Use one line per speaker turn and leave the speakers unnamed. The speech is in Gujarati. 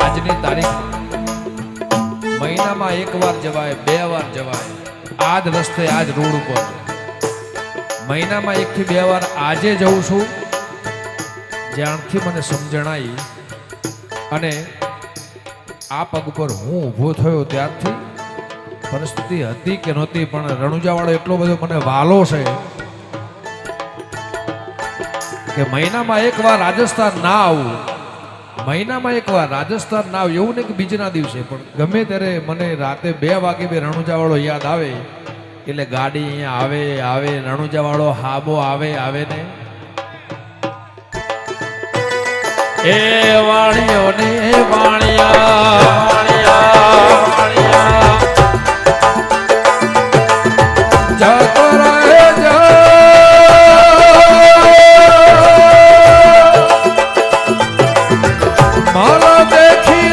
આજની તારીખ મહિનામાં એક વાર જવાય, 2 વાર જવાય, આજ રસ્તે આજ રોડ ઉપર મહિનામાં 1 થી 2 વાર આજે જઉં છું, જ્યાંથી મને સમજણાઈ અને આ પગ પર હું ઊભો થયો ત્યારથી પરિસ્થિતિ હતી કે નહોતી, પણ રણુજાવાળો એટલો બધો મને વાલો છે કે મહિનામાં 1 વાર રાજસ્થાન ના આવું, મહિનામાં 1 વાર રાજસ્થાન ના આવું, એવું નહીં કે બીજના દિવસે, પણ ગમે ત્યારે મને રાતે 2 વાગે રણુજાવાળો યાદ આવે એટલે ગાડી અહીંયા આવે રણુજાવાળો હાબો આવે ને એ વાણિયો ને વાણિયા જતો રહે મારો દેખી